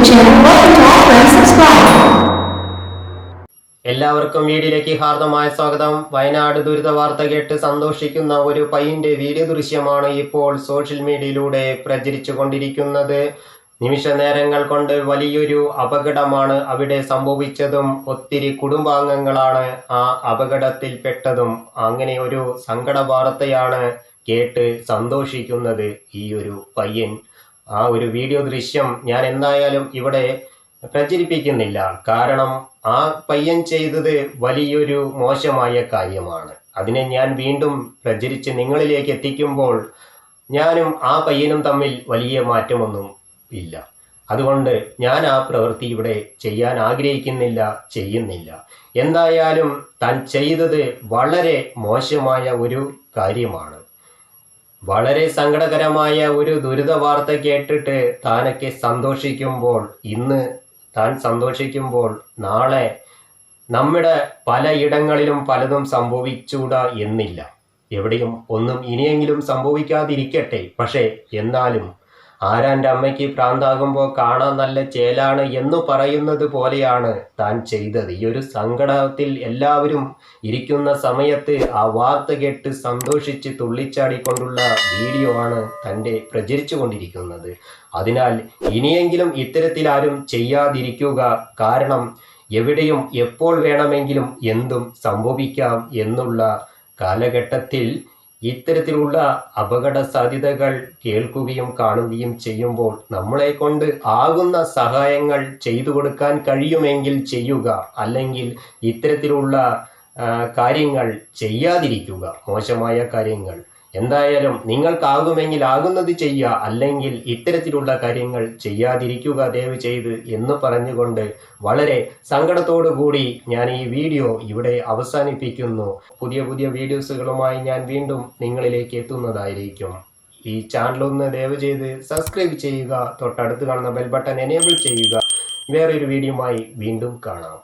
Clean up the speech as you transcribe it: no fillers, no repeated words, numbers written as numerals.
channel. Welcome to all friends. Subscribe. എല്ലാവർക്കും വീഡിയോയിലേക്ക് ഹാർദമായ സ്വാഗതം. വയനാട് ദുരിത വാർത്ത കേട്ട് സന്തോഷിക്കുന്ന ഒരു പയ്യന്റെ വീഡിയോ ദൃശ്യമാണ് ഇപ്പോൾ സോഷ്യൽ മീഡിയയിലൂടെ പ്രചരിച്ചു കൊണ്ടിരിക്കുന്നത്. നിമിഷ നേരങ്ങൾ കൊണ്ട് വലിയൊരു അപകടമാണ് അവിടെ സംഭവിച്ചതും ഒത്തിരി കുടുംബാംഗങ്ങളാണ് ആ അപകടത്തിൽപ്പെട്ടതും. അങ്ങനെ ഒരു സങ്കട വാർത്തയാണ് കേട്ട് സന്തോഷിക്കുന്നത് ഈ ഒരു പയ്യൻ. ആ ഒരു വീഡിയോ ദൃശ്യം ഞാൻ എന്തായാലും ഇവിടെ പ്രചരിപ്പിക്കുന്നില്ല. കാരണം ആ പയ്യൻ ചെയ്തത് വലിയൊരു മോശമായ കാര്യമാണ്. അതിനെ ഞാൻ വീണ്ടും പ്രചരിച്ച് നിങ്ങളിലേക്ക് എത്തിക്കുമ്പോൾ ഞാനും ആ പയ്യനും തമ്മിൽ വലിയ മാറ്റമൊന്നും ഇല്ല. അതുകൊണ്ട് ഞാൻ ആ പ്രവൃത്തി ഇവിടെ ചെയ്യാൻ ആഗ്രഹിക്കുന്നില്ല, ചെയ്യുന്നില്ല. എന്തായാലും താൻ ചെയ്തത് വളരെ മോശമായ ഒരു കാര്യമാണ്. വളരെ സങ്കടകരമായ ഒരു ദുരിത വാർത്ത കേട്ടിട്ട് താനൊക്കെ സന്തോഷിക്കുമ്പോൾ, ഇന്ന് താൻ സന്തോഷിക്കുമ്പോൾ നാളെ നമ്മുടെ പലയിടങ്ങളിലും പലതും സംഭവിച്ചൂടാ എന്നില്ല. എവിടെയും ഒന്നും ഇനിയെങ്കിലും സംഭവിക്കാതിരിക്കട്ടെ. പക്ഷേ എന്നാലും ആരാൻ്റെ അമ്മയ്ക്ക് പ്രാന്താകുമ്പോൾ കാണാൻ നല്ല ചേലാണ് എന്ന് പറയുന്നത് പോലെയാണ് താൻ ചെയ്തത്. ഈ ഒരു സങ്കടത്തിൽ എല്ലാവരും ഇരിക്കുന്ന സമയത്ത് ആ വാർത്ത കേട്ട് സന്തോഷിച്ച് തുള്ളിച്ചാടിക്കൊണ്ടുള്ള വീഡിയോ ആണ് തൻ്റെ പ്രചരിച്ചു കൊണ്ടിരിക്കുന്നത്. അതിനാൽ ഇനിയെങ്കിലും ഇത്തരത്തിൽ ആരും ചെയ്യാതിരിക്കുക. കാരണം എവിടെയും എപ്പോൾ വേണമെങ്കിലും എന്തും സംഭവിക്കാം എന്നുള്ള കാലഘട്ടത്തിൽ ഇത്തരത്തിലുള്ള അപകട സാധ്യതകൾ കേൾക്കുകയും കാണുകയും ചെയ്യുമ്പോൾ നമ്മളെ കൊണ്ട് ആകുന്ന സഹായങ്ങൾ ചെയ്തു കൊടുക്കാൻ കഴിയുമെങ്കിൽ ചെയ്യുക. അല്ലെങ്കിൽ ഇത്തരത്തിലുള്ള കാര്യങ്ങൾ ചെയ്യാതിരിക്കുക, മോശമായ കാര്യങ്ങൾ. എന്തായാലും നിങ്ങൾക്കാകുമെങ്കിൽ ആകുന്നത് ചെയ്യുക, അല്ലെങ്കിൽ ഇത്തരത്തിലുള്ള കാര്യങ്ങൾ ചെയ്യാതിരിക്കുക ദയവ് ചെയ്ത് എന്ന് പറഞ്ഞുകൊണ്ട് വളരെ സങ്കടത്തോടു കൂടി ഞാൻ ഈ വീഡിയോ ഇവിടെ അവസാനിപ്പിക്കുന്നു. പുതിയ പുതിയ വീഡിയോസുകളുമായി ഞാൻ വീണ്ടും നിങ്ങളിലേക്ക് എത്തുന്നതായിരിക്കും. ഈ ചാനലൊന്ന് ദയവ് ചെയ്ത് സബ്സ്ക്രൈബ് ചെയ്യുക, തൊട്ടടുത്ത് കാണുന്ന ബെൽ ബട്ടൺ എനേബിൾ ചെയ്യുക. വേറൊരു വീഡിയോയുമായി വീണ്ടും കാണാം.